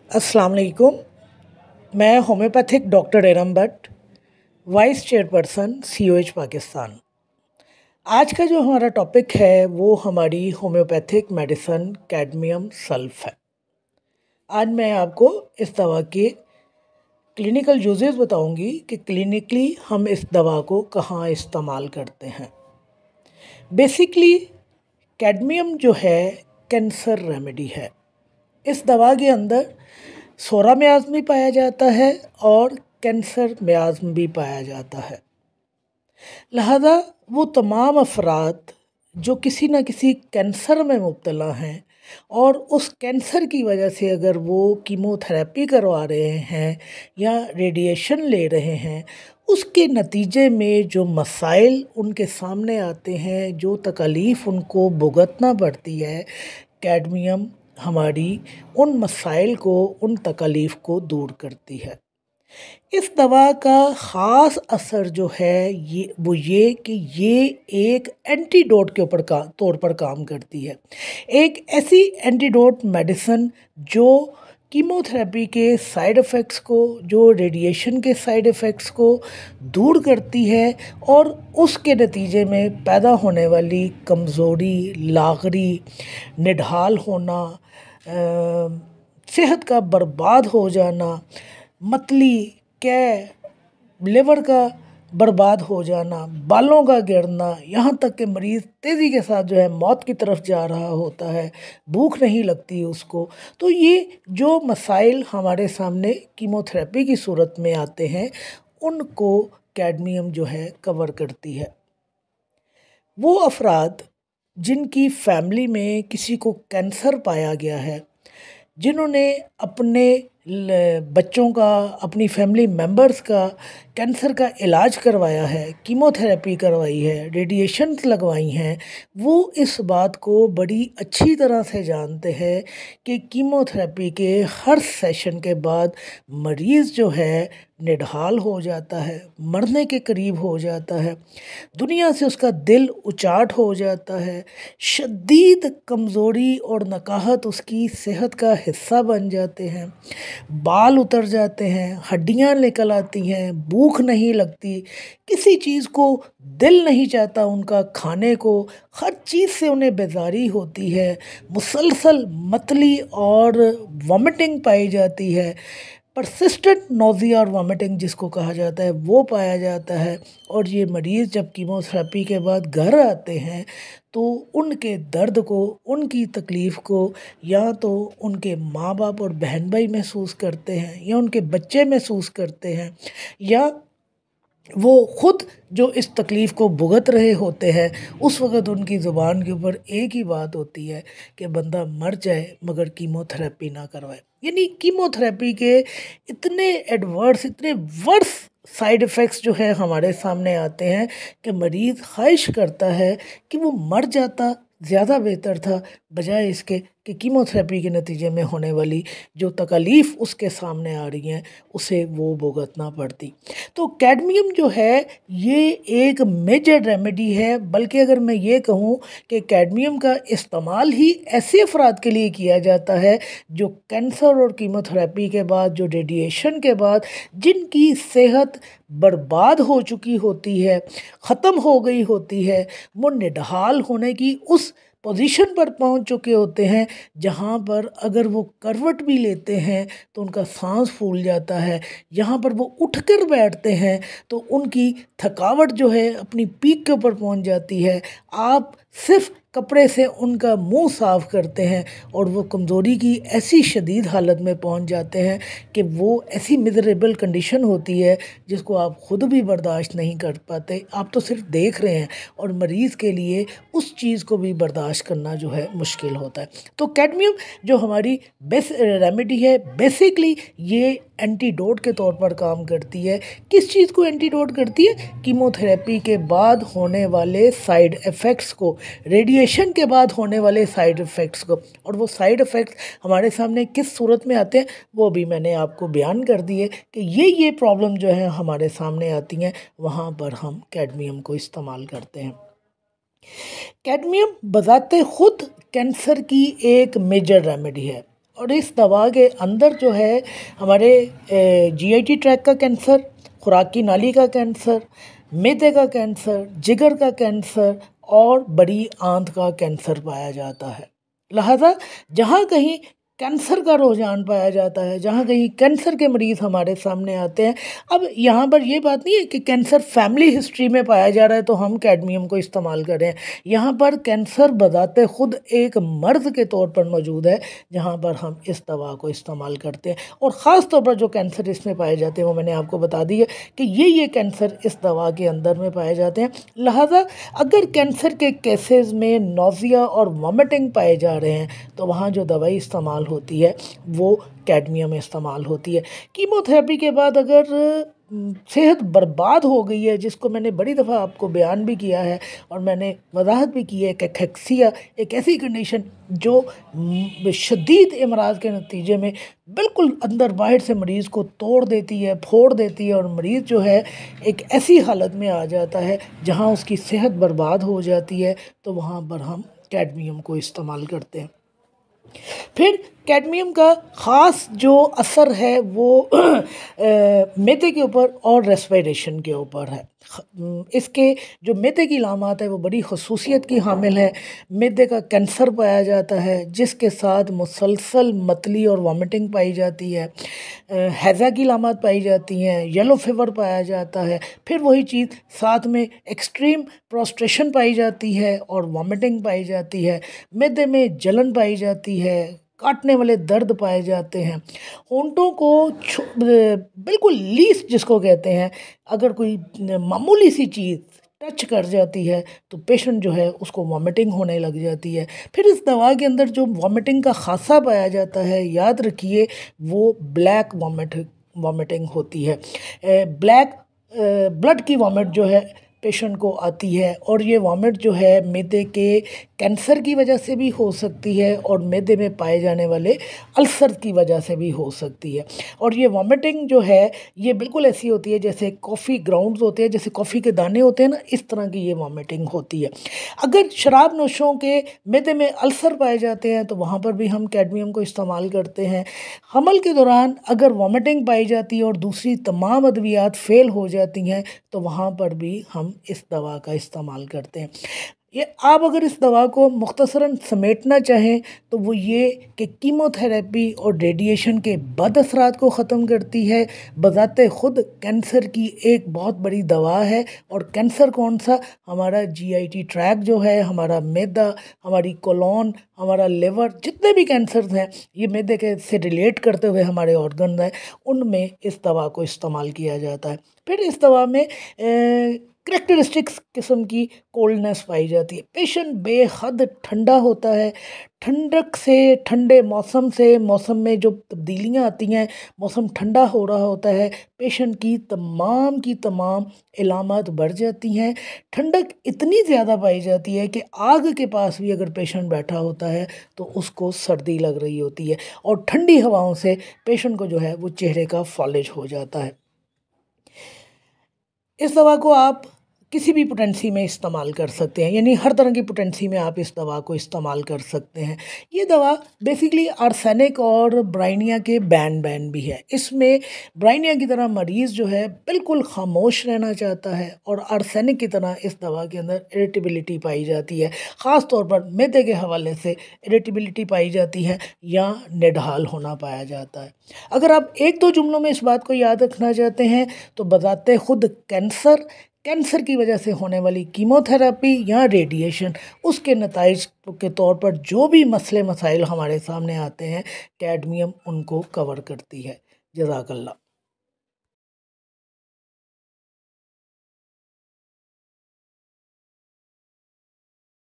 अस्सलाम वालेकुम। मैं homeopathic doctor Eram Bhatt, vice chairperson COH Pakistan. आज का जो हमारा टॉपिक है वो हमारी होम्योपैथिक मेडिसिन कैडमियम सल्फ है। आज मैं आपको इस दवा के क्लिनिकल यूजेस बताऊंगी कि क्लिनिकली हम इस दवा को कहाँ इस्तेमाल करते हैं। बेसिकली कैडमियम जो है कैंसर रेमेडी है। इस दवा के अंदर सोरा मियाज़्म भी पाया जाता है और कैंसर मियाज़्म भी पाया जाता है। लिहाजा वो तमाम अफराद जो किसी न किसी कैंसर में मुब्तला हैं और उस कैंसर की वजह से अगर वो कीमोथेरेपी करवा रहे हैं या रेडिएशन ले रहे हैं, उसके नतीजे में जो मसाइल उनके सामने आते हैं, जो तकलीफ़ उनको भुगतना पड़ती है, कैडमियम हमारी उन मसाइल को, उन तकलीफ़ को दूर करती है। इस दवा का ख़ास असर जो है ये कि ये एक एंटीडोट के ऊपर का तौर पर काम करती है। एक ऐसी एंटीडोट मेडिसिन जो कीमोथेरेपी के साइड इफ़ेक्ट्स को, जो रेडिएशन के साइड इफ़ेक्ट्स को दूर करती है और उसके नतीजे में पैदा होने वाली कमज़ोरी, लागरी, निढाल होना, सेहत का बर्बाद हो जाना, मतली, लिवर का बर्बाद हो जाना, बालों का गिरना, यहाँ तक कि मरीज़ तेज़ी के साथ जो है मौत की तरफ जा रहा होता है, भूख नहीं लगती उसको। तो ये जो मसाइल हमारे सामने कीमोथेरेपी की सूरत में आते हैं, उनको कैडमियम जो है कवर करती है। वो अफराद जिनकी फैमिली में किसी को कैंसर पाया गया है, जिन्होंने अपने बच्चों का, अपनी फैमिली मेम्बर्स का कैंसर का इलाज करवाया है, कीमोथेरेपी करवाई है, रेडिएशंस लगवाई हैं, वो इस बात को बड़ी अच्छी तरह से जानते हैं कि कीमोथेरेपी के हर सेशन के बाद मरीज़ जो है निढाल हो जाता है, मरने के करीब हो जाता है, दुनिया से उसका दिल उचाट हो जाता है, शदीद कमज़ोरी और नकाहत उसकी सेहत का हिस्सा बन जाते हैं, बाल उतर जाते हैं, हड्डियां निकल आती हैं, भूख नहीं लगती, किसी चीज़ को दिल नहीं चाहता उनका खाने को, हर चीज़ से उन्हें बेजारी होती है, मुसलसल मतली और वॉमिटिंग पाई जाती है, परसिस्टेंट नोज़िया और वॉमिटिंग जिसको कहा जाता है वो पाया जाता है। और ये मरीज़ जब कीमोथेरेपी के बाद घर आते हैं तो उनके दर्द को, उनकी तकलीफ़ को या तो उनके माँ बाप और बहन भाई महसूस करते हैं या उनके बच्चे महसूस करते हैं या वो ख़ुद जो इस तकलीफ़ को भुगत रहे होते हैं, उस वक़्त उनकी ज़ुबान के ऊपर एक ही बात होती है कि बंदा मर जाए मगर कीमोथेरेपी ना करवाए। यानी कीमोथेरेपी के इतने एडवर्स, इतने वर्स साइड इफ़ेक्ट्स जो है हमारे सामने आते हैं कि मरीज़ ख्वाहिश करता है कि वो मर जाता ज़्यादा बेहतर था, बजाय इसके कि कीमोथेरेपी के नतीजे में होने वाली जो तकलीफ़ उसके सामने आ रही हैं उसे वो भुगतना पड़ती। तो कैडमियम जो है ये एक मेजर रेमेडी है, बल्कि अगर मैं ये कहूँ कि कैडमियम का इस्तेमाल ही ऐसे अफराद के लिए किया जाता है जो कैंसर और कीमोथेरेपी के बाद, जो रेडिएशन के बाद जिनकी सेहत बर्बाद हो चुकी होती है, ख़त्म हो गई होती है, वो निढाल होने की उस पोजीशन पर पहुंच चुके होते हैं जहां पर अगर वो करवट भी लेते हैं तो उनका सांस फूल जाता है, यहाँ पर वो उठकर बैठते हैं तो उनकी थकावट जो है अपनी पीक के ऊपर पहुंच जाती है। आप सिर्फ कपड़े से उनका मुंह साफ़ करते हैं और वो कमज़ोरी की ऐसी शदीद हालत में पहुंच जाते हैं कि वो ऐसी मिज़रेबल कंडीशन होती है जिसको आप ख़ुद भी बर्दाश्त नहीं कर पाते, आप तो सिर्फ देख रहे हैं और मरीज़ के लिए उस चीज़ को भी बर्दाश्त करना जो है मुश्किल होता है। तो कैडमियम जो हमारी बेस्ट रेमेडी है, बेसिकली ये एंटीडोट के तौर पर काम करती है। किस चीज़ को एंटीडोट करती है? कीमोथेरेपी के बाद होने वाले साइड इफ़ेक्ट्स को, रेडिएशन के बाद होने वाले साइड इफ़ेक्ट्स को। और वो साइड इफ़ेक्ट्स हमारे सामने किस सूरत में आते हैं वो भी मैंने आपको बयान कर दिए कि ये प्रॉब्लम जो है हमारे सामने आती हैं, वहाँ पर हम कैडमियम को इस्तेमाल करते हैं। कैडमियम बज़ाते खुद कैंसर की एक मेजर रेमेडी है और इस दवा के अंदर जो है हमारे जीआईटी ट्रैक का कैंसर, खुराक की नाली का कैंसर, मैदे का कैंसर, जिगर का कैंसर और बड़ी आंत का कैंसर पाया जाता है। लिहाजा जहाँ कहीं कैंसर का रुझान पाया जाता है, जहाँ कहीं कैंसर के मरीज़ हमारे सामने आते हैं, अब यहाँ पर ये बात नहीं है कि कैंसर फैमिली हिस्ट्री में पाया जा रहा है तो हम कैडमियम को इस्तेमाल करें। यहाँ पर कैंसर बजाते खुद एक मर्ज़ के तौर पर मौजूद है, जहाँ पर हम इस दवा को इस्तेमाल करते हैं। और ख़ास तौर पर जो कैंसर इसमें पाए जाते हैं वो मैंने आपको बता दी है कि ये कैंसर इस दवा के अंदर में पाए जाते हैं। लिहाजा अगर कैंसर के केसेस में नौज़िया और वॉमिटिंग पाए जा रहे हैं तो वहाँ जो दवाई इस्तेमाल होती है वो कैडमियम इस्तेमाल होती है। कीमोथेरेपी के बाद अगर सेहत बर्बाद हो गई है, जिसको मैंने बड़ी दफ़ा आपको बयान भी किया है और मैंने वजाहत भी की है कि कैक्सिया एक ऐसी कंडीशन जो शदीद अमराज के नतीजे में बिल्कुल अंदर बाहर से मरीज़ को तोड़ देती है, फोड़ देती है, और मरीज़ जो है एक ऐसी हालत में आ जाता है जहाँ उसकी सेहत बर्बाद हो जाती है, तो वहाँ पर हम कैडमियम को इस्तेमाल करते हैं। फिर कैडमियम का ख़ास जो असर है वो मैदे के ऊपर और रेस्पिरेशन के ऊपर है। इसके जो मैदे की लामात है वो बड़ी खसूसियत की हामिल है। मैदे का कैंसर पाया जाता है जिसके साथ मुसलसल मतली और वॉमिटिंग पाई जाती है, हैज़ा की लामात पाई जाती हैं, येलो फीवर पाया जाता है। फिर वही चीज़ साथ में एक्सट्रीम प्रोस्ट्रेशन पाई जाती है और वॉमिटिंग पाई जाती है। मैदे में जलन पाई जाती है, काटने वाले दर्द पाए जाते हैं। होंठों को बिल्कुल लीस्ट जिसको कहते हैं, अगर कोई मामूली सी चीज़ टच कर जाती है तो पेशेंट जो है उसको वॉमिटिंग होने लग जाती है। फिर इस दवा के अंदर जो वॉमिटिंग का खासा पाया जाता है, याद रखिए, वो ब्लैक वॉमिटिंग होती है। ब्लैक ब्लड की वॉमिट जो है पेशेंट को आती है, और ये वॉमिट जो है मैदे के कैंसर की वजह से भी हो सकती है और मैदे में पाए जाने वाले अल्सर की वजह से भी हो सकती है। और ये वॉमिटिंग जो है ये बिल्कुल ऐसी होती है जैसे कॉफ़ी ग्राउंड्स होते हैं, जैसे कॉफ़ी के दाने होते हैं ना, इस तरह की ये वॉमिटिंग होती है। अगर शराब नोशों के मैदे में अल्सर पाए जाते हैं तो वहाँ पर भी हम कैडमियम को इस्तेमाल करते हैं। हमल के दौरान अगर वॉमिटिंग पाई जाती है और दूसरी तमाम अद्वियात फ़ेल हो जाती हैं तो वहाँ पर भी हम इस दवा का इस्तेमाल करते हैं। ये आप अगर इस दवा को मुख्तसरन समेटना चाहें तो वो ये कि कीमोथेरेपी और रेडिएशन के बद असरात को ख़त्म करती है। बज़ाते ख़ुद कैंसर की एक बहुत बड़ी दवा है। और कैंसर कौन सा? हमारा जीआईटी ट्रैक जो है, हमारा मैदा, हमारी कोलोन, हमारा लिवर, जितने भी कैंसर हैं ये मैदे के से रिलेट करते हुए हमारे ऑर्गन हैं, उनमें इस दवा को इस्तेमाल किया जाता है। फिर इस दवा में करेक्टरिस्टिक्स किस्म की कोल्डनेस पाई जाती है। पेशेंट बेहद ठंडा होता है। ठंडक से, ठंडे मौसम से, मौसम में जो तब्दीलियाँ आती हैं, मौसम ठंडा हो रहा होता है, पेशेंट की तमाम इलामात बढ़ जाती हैं। ठंडक इतनी ज़्यादा पाई जाती है कि आग के पास भी अगर पेशेंट बैठा होता है तो उसको सर्दी लग रही होती है, और ठंडी हवाओं से पेशेंट को जो है वो चेहरे का फॉलिज हो जाता है। इस दवा को आप किसी भी पोटेंसी में इस्तेमाल कर सकते हैं, यानी हर तरह की पोटेंसी में आप इस दवा को इस्तेमाल कर सकते हैं। ये दवा बेसिकली आर्सेनिक और ब्राइनिया के बैन भी है। इसमें ब्राइनिया की तरह मरीज़ जो है बिल्कुल खामोश रहना चाहता है, और आर्सेनिक की तरह इस दवा के अंदर इरिटेबिलिटी पाई जाती है। ख़ास तौर पर मैदे के हवाले से इरिटेबिलिटी पाई जाती है या निढाल होना पाया जाता है। अगर आप एक दो जुमलों में इस बात को याद रखना चाहते हैं तो बजाते खुद कैंसर की वजह से होने वाली कीमोथेरेपी या रेडिएशन, उसके नताइज के तौर पर जो भी मसले मसाइल हमारे सामने आते हैं, कैडमियम उनको कवर करती है। जज़ाकल्लाह।